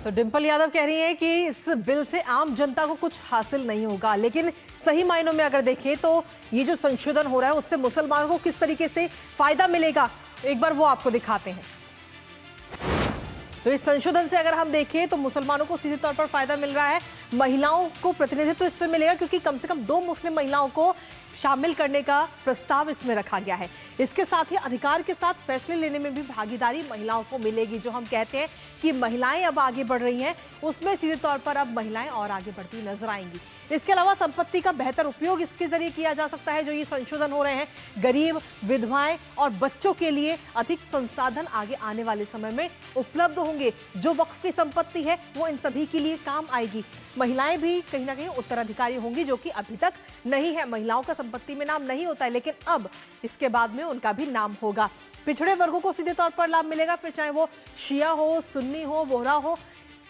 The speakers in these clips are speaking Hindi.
तो डिंपल यादव कह रही हैं कि इस बिल से आम जनता को कुछ हासिल नहीं होगा, लेकिन सही मायनों में अगर देखें तो ये जो संशोधन हो रहा है उससे मुसलमानों को किस तरीके से फायदा मिलेगा, एक बार वो आपको दिखाते हैं। तो इस संशोधन से अगर हम देखें तो मुसलमानों को सीधे तौर पर फायदा मिल रहा है। महिलाओं को प्रतिनिधित्व इससे मिलेगा क्योंकि कम से कम 2 मुस्लिम महिलाओं को शामिल करने का प्रस्ताव इसमें रखा गया है। इसके साथ ही अधिकार के साथ फैसले लेने में भी भागीदारी महिलाओं को मिलेगी। जो हम कहते हैं कि महिलाएं अब आगे बढ़ रही हैं, उसमें सीधे तौर पर अब महिलाएं और आगे बढ़ती नजर आएंगी। इसके अलावा संपत्ति का बेहतर उपयोग इसके जरिए किया जा सकता है। जो ये संशोधन हो रहे हैं, गरीब, विधवाएं और बच्चों के लिए अधिक संसाधन आगे आने वाले समय में उपलब्ध होंगे। जो वक्फ की संपत्ति है वो इन सभी के लिए काम आएगी। महिलाएं भी कहीं ना कहीं उत्तराधिकारी होंगी, जो कि अभी तक नहीं है। महिलाओं का संपत्ति में नाम नहीं होता है, लेकिन अब इसके बाद में उनका भी नाम होगा। पिछड़े वर्गों को सीधे तौर पर लाभ मिलेगा, फिर चाहे वो शिया हो, सुन्नी हो, बोहरा हो।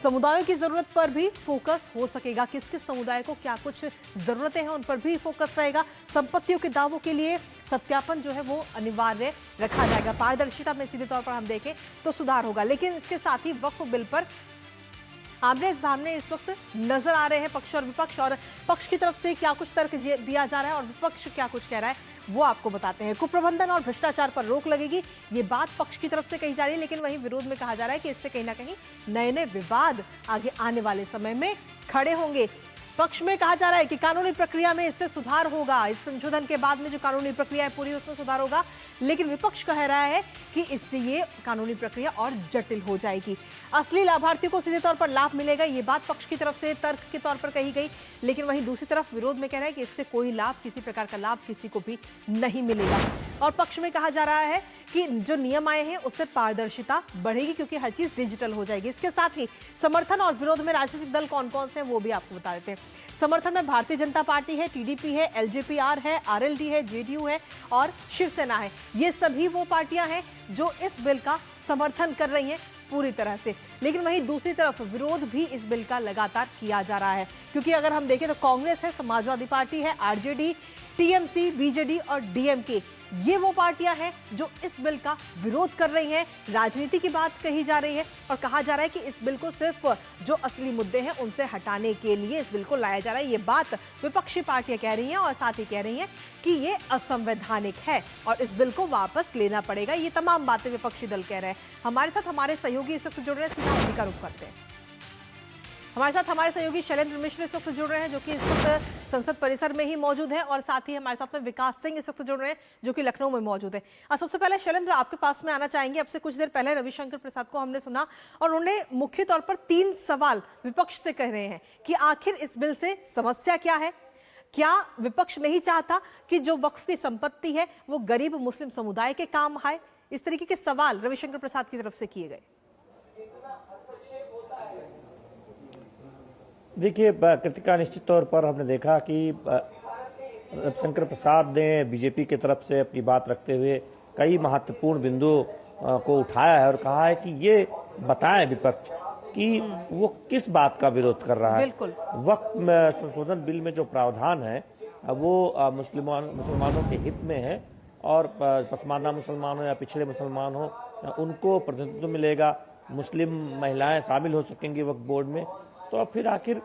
समुदायों की जरूरत पर भी फोकस हो सकेगा। किस किस समुदाय को क्या कुछ जरूरतें हैं उन पर भी फोकस रहेगा। संपत्तियों के दावों के लिए सत्यापन जो है वो अनिवार्य रखा जाएगा। पारदर्शिता में सीधे तौर पर हम देखें तो सुधार होगा। लेकिन इसके साथ ही वक्फ बिल पर आमने सामने इस वक्त नजर आ रहे हैं पक्ष और विपक्ष, और पक्ष की तरफ से क्या कुछ तर्क दिया जा रहा है और विपक्ष क्या कुछ कह रहा है वो आपको बताते हैं। कुप्रबंधन और भ्रष्टाचार पर रोक लगेगी, ये बात पक्ष की तरफ से कही जा रही है, लेकिन वहीं विरोध में कहा जा रहा है कि इससे कहीं ना कहीं नए नए विवाद आगे आने वाले समय में खड़े होंगे। पक्ष में कहा जा रहा है कि कानूनी प्रक्रिया में इससे सुधार होगा। इस संशोधन के बाद में जो कानूनी प्रक्रिया है पूरी, उसमें सुधार होगा। लेकिन विपक्ष कह रहा है कि इससे ये कानूनी प्रक्रिया और जटिल हो जाएगी। असली लाभार्थियों को सीधे तौर पर लाभ मिलेगा, ये बात पक्ष की तरफ से तर्क के तौर पर कही गई। लेकिन वहीं दूसरी तरफ विरोध में कह रहा है कि इससे कोई लाभ, किसी प्रकार का लाभ किसी को भी नहीं मिलेगा। और पक्ष में कहा जा रहा है कि जो नियम आए हैं उससे पारदर्शिता बढ़ेगी क्योंकि हर चीज डिजिटल हो जाएगी। इसके साथ ही समर्थन और विरोध में राजनीतिक दल कौन कौन से हैं वो भी आपको बता देते हैं। समर्थन में भारतीय जनता पार्टी है, टीडीपी है, एलजेपीआर है, आरएलडी है, जेडीयू है और शिवसेना है। ये सभी वो पार्टियां हैं जो इस बिल का समर्थन कर रही हैं पूरी तरह से। लेकिन वहीं दूसरी तरफ विरोध भी इस बिल का लगातार किया जा रहा है, क्योंकि अगर हम देखें तो कांग्रेस है, समाजवादी पार्टी है, आरजेडी, टीएमसी, बीजेडी और डीएमके, ये वो पार्टियां हैं जो इस बिल का विरोध कर रही हैं। राजनीति की बात कही जा रही है और कहा जा रहा है कि इस बिल को सिर्फ जो असली मुद्दे हैं उनसे हटाने के लिए इस बिल को लाया जा रहा है। ये बात विपक्षी पार्टियां कह रही हैं और साथ ही कह रही हैं कि ये असंवैधानिक है और इस बिल को वापस लेना पड़ेगा। ये तमाम बातें विपक्षी दल कह रहे हैं। हमारे साथ हमारे सहयोगी इस वक्त जुड़ रहे हैं, सीधा उन्हीं का रुख करते हैं। हमारे साथ हमारे सहयोगी शैलेंद्र मिश्र इस वक्त जुड़ रहे हैं, जो कि इस वक्त संसद परिसर में ही मौजूद है, और साथ ही हमारे साथ में विकास सिंह इस वक्त जुड़ रहे हैं जो कि लखनऊ में मौजूद है। सबसे पहले शैलेंद्र, आपके पास में आना चाहेंगे। अब से कुछ देर पहले रविशंकर प्रसाद को हमने सुना और उन्होंने मुख्य तौर पर 3 सवाल विपक्ष से कह रहे हैं कि आखिर इस बिल से समस्या क्या है। क्या विपक्ष नहीं चाहता कि जो वक्फ की संपत्ति है वो गरीब मुस्लिम समुदाय के काम आए? इस तरीके के सवाल रविशंकर प्रसाद की तरफ से किए गए। देखिए कृतिका, निश्चित तौर पर हमने देखा कि रविशंकर प्रसाद ने बीजेपी की तरफ से अपनी बात रखते हुए कई महत्वपूर्ण बिंदुओं को उठाया है और कहा है कि ये बताएं विपक्ष कि वो किस बात का विरोध कर रहा है। वक्फ संशोधन बिल में जो प्रावधान है वो मुसलमानों के हित में है और पसमानदा मुसलमान हो या पिछड़े मुसलमान हो उनको प्रतिनिधित्व मिलेगा। मुस्लिम महिलाएं शामिल हो सकेंगी वक्फ बोर्ड में। तो अब फिर आखिर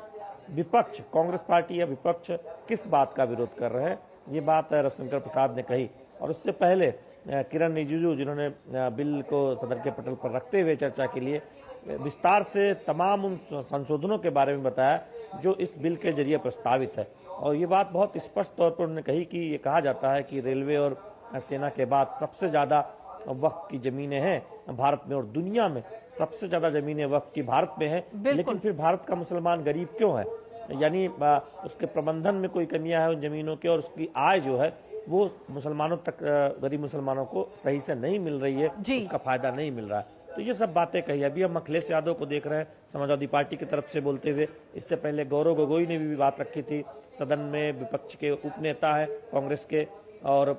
विपक्ष, कांग्रेस पार्टी या विपक्ष किस बात का विरोध कर रहे हैं, ये बात रविशंकर प्रसाद ने कही। और उससे पहले किरण रिजिजू, जिन्होंने बिल को सदन के पटल पर रखते हुए चर्चा के लिए विस्तार से तमाम उन संशोधनों के बारे में बताया जो इस बिल के जरिए प्रस्तावित है। और ये बात बहुत स्पष्ट तौर पर उन्होंने कही कि ये कहा जाता है कि रेलवे और सेना के बाद सबसे ज्यादा वक्फ की जमीनें हैं भारत में और दुनिया में सबसे ज्यादा जमीनें वक्फ की भारत में हैं। लेकिन फिर भारत का मुसलमान गरीब क्यों है? यानी उसके प्रबंधन में कोई कमियां है उन जमीनों के, और उसकी आय जो है वो मुसलमानों तक, गरीब मुसलमानों को सही से नहीं मिल रही है, उसका फायदा नहीं मिल रहा है। तो ये सब बातें कही। अभी हम अखिलेश यादव को देख रहे हैं समाजवादी पार्टी की तरफ से बोलते हुए। इससे पहले गौरव गोगोई ने भी बात रखी थी, सदन में विपक्ष के उपनेता है कांग्रेस के, और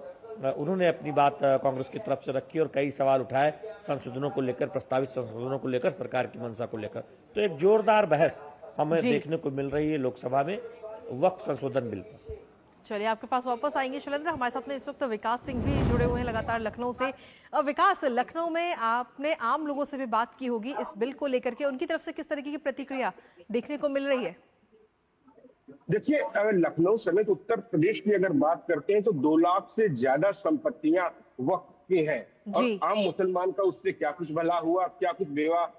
उन्होंने अपनी बात कांग्रेस की तरफ से रखी और कई सवाल उठाए संशोधनों को लेकर, प्रस्तावित संशोधनों को लेकर, सरकार की मंशा को लेकर। तो एक जोरदार बहस हमें देखने को मिल रही है लोकसभा में वक्फ संशोधन बिल पर। चलिए आपके पास वापस आएंगे शैलेंद्र। हमारे साथ में इस वक्त विकास सिंह भी जुड़े हुए हैं लगातार लखनऊ से। विकास, लखनऊ में आपने आम लोगों से भी बात की होगी इस बिल को लेकर के, उनकी तरफ से किस तरीके की प्रतिक्रिया देखने को मिल रही है? देखिए, अगर लखनऊ समेत उत्तर प्रदेश की अगर बात करते हैं तो 2 लाख से ज्यादा संपत्तियां वक्फ की हैं। और आम मुसलमान का उससे क्या कुछ भला हुआ, क्या कुछ बेवा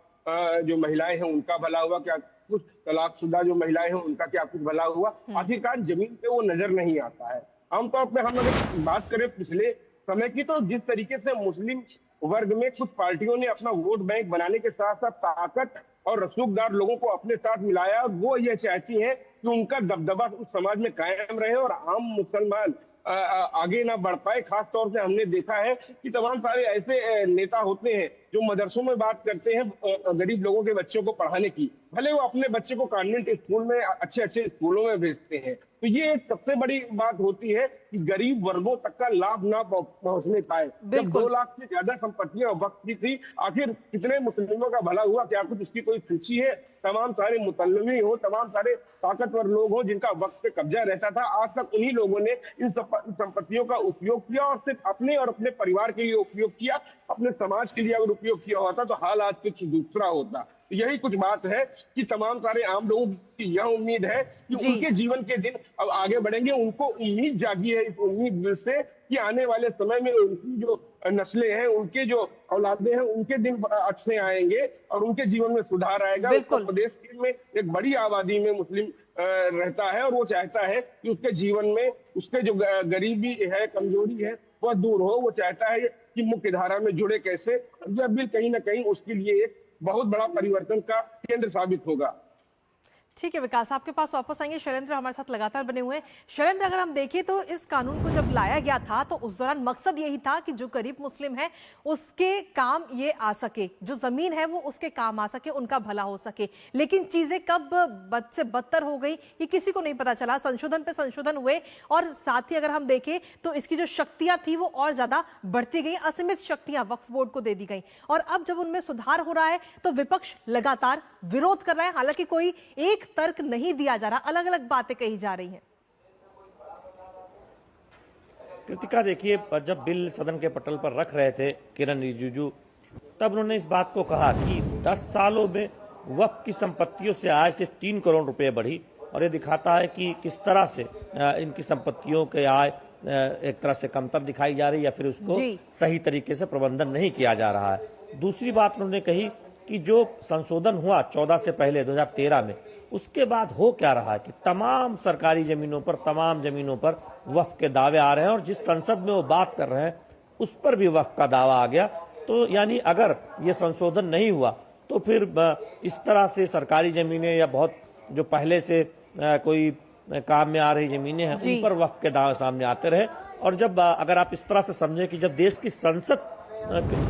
जो महिलाएं हैं उनका भला हुआ, क्या कुछ तलाकशुदा जो महिलाएं हैं उनका क्या कुछ भला हुआ, आखिरकार जमीन पे वो नजर नहीं आता है। आमतौर पर हम अगर बात करें पिछले समय की, तो जिस तरीके से मुस्लिम वर्ग में कुछ पार्टियों ने अपना वोट बैंक बनाने के साथ साथ ताकत और रसूखदार लोगों को अपने साथ मिलाया, वो ये चाहती है कि उनका दबदबा उस समाज में कायम रहे और आम मुसलमान आगे ना बढ़ पाए। खास तौर से हमने देखा है कि तमाम सारे ऐसे नेता होते हैं जो मदरसों में बात करते हैं गरीब लोगों के बच्चों को पढ़ाने की, भले वो अपने बच्चे को कॉन्वेंट स्कूल में अच्छे अच्छे स्कूलों में भेजते हैं। तो ये एक सबसे बड़ी बात होती है कि गरीब वर्गों तक का लाभ ना पहुंचने पाए। जब 2 लाख से ज्यादा संपत्तियां वक्त की थी, आखिर कितने मुस्लिमों का भला हुआ, क्या कुछ उसकी कोई सूची है? तमाम सारे मुतल्लवी हो, तमाम सारे ताकतवर लोग हो जिनका वक्त पे कब्जा रहता था, आज तक उन्हीं लोगों ने इन संपत्तियों का उपयोग किया और सिर्फ अपने और अपने परिवार के लिए उपयोग किया। अपने समाज के लिए अगर उपयोग किया होता तो हाल आज कुछ दूसरा होता। यही कुछ बात है कि तमाम सारे आम लोगों की यह उम्मीद है कि उनके जीवन के दिन अब आगे बढ़ेंगे। उनको उम्मीद जागी है इस उम्मीद से कि आने वाले समय में उनकी जो नस्लें हैं, उनके जो औलादे हैं, उनके दिन अच्छे आएंगे और उनके जीवन में सुधार आएगा। उत्तर प्रदेश में एक बड़ी आबादी में मुस्लिम रहता है और वो चाहता है कि उसके जीवन में उसके जो गरीबी है, कमजोरी है, वह दूर हो। वो चाहता है कि मुख्य धारा में जुड़े कैसे। यह बिल कहीं ना कहीं उसके लिए एक बहुत बड़ा परिवर्तन का केंद्र साबित होगा। ठीक है विकास, आपके पास वापस आएंगे। शैलेंद्र हमारे साथ लगातार बने हुए हैं। शैलेंद्र, अगर हम देखें तो इस कानून को जब लाया गया था तो उस दौरान मकसद यही था कि जो गरीब मुस्लिम है उसके काम ये आ सके, जो जमीन है वो उसके काम आ सके, उनका भला हो सके। लेकिन चीजें कब बद से बदतर हो गई ये किसी को नहीं पता चला। संशोधन पे संशोधन हुए और साथ ही अगर हम देखें तो इसकी जो शक्तियां थी वो और ज्यादा बढ़ती गई, असीमित शक्तियां वक्फ बोर्ड को दे दी गई। और अब जब उनमें सुधार हो रहा है तो विपक्ष लगातार विरोध कर रहा है। हालांकि कोई एक तर्क नहीं दिया जा रहा, अलग अलग बातें कही जा रही हैं। कृतिका, देखिए, जब बिल सदन के पटल पर रख रहे थे किरण रिजिजू, तब उन्होंने इस बात को कहा कि 10 सालों में वक्फ की संपत्तियों से आय सिर्फ 3 करोड़ रुपए बढ़ी। और ये दिखाता है कि किस तरह से इनकी संपत्तियों के आय एक तरह से कमतर दिखाई जा रही है या फिर उसको सही तरीके से प्रबंधन नहीं किया जा रहा है। दूसरी बात उन्होंने कही कि जो संशोधन हुआ 14 से पहले 2013 में, उसके बाद हो क्या रहा है कि तमाम सरकारी जमीनों पर, तमाम जमीनों पर वक्फ के दावे आ रहे हैं और जिस संसद में वो बात कर रहे हैं उस पर भी वक्फ का दावा आ गया। तो यानी अगर ये संशोधन नहीं हुआ तो फिर इस तरह से सरकारी जमीनें या बहुत जो पहले से कोई काम में आ रही जमीनें हैं उन पर वक्फ के दावे सामने आते रहे। और जब अगर आप इस तरह से समझे कि जब देश की संसद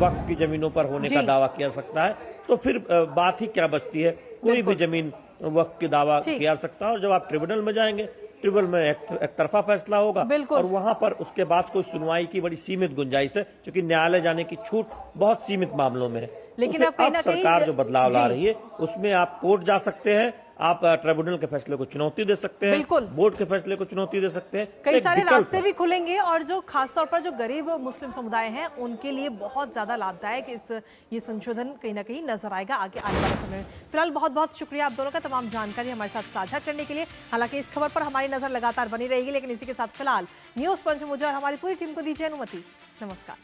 वक्फ की जमीनों पर होने का दावा किया सकता है तो फिर बात ही क्या बचती है। कोई भी जमीन वक्त की दावा किया सकता है और जब आप ट्रिब्यूनल में जाएंगे, ट्रिब्यूनल में एक तरफा फैसला होगा और वहां पर उसके बाद कोई सुनवाई की बड़ी सीमित गुंजाइश है, क्योंकि न्यायालय जाने की छूट बहुत सीमित मामलों में है। लेकिन अब सरकार जो बदलाव ला रही है उसमें आप कोर्ट जा सकते हैं, आप ट्रिब्यूनल के फैसले को चुनौती दे सकते हैं, बोर्ड के फैसले को चुनौती दे सकते हैं। कई सारे रास्ते भी खुलेंगे और जो खासतौर पर जो गरीब मुस्लिम समुदाय हैं उनके लिए बहुत ज्यादा लाभदायक ये संशोधन कहीं ना कहीं नजर आएगा आगे आने वाले समय में। फिलहाल बहुत बहुत शुक्रिया आप दोनों का तमाम जानकारी हमारे साथ साझा करने के लिए। हालांकि इस खबर पर हमारी नजर लगातार बनी रहेगी, लेकिन इसी के साथ फिलहाल न्यूज पंच मुझे और हमारी पूरी टीम को दीजिए अनुमति। नमस्कार।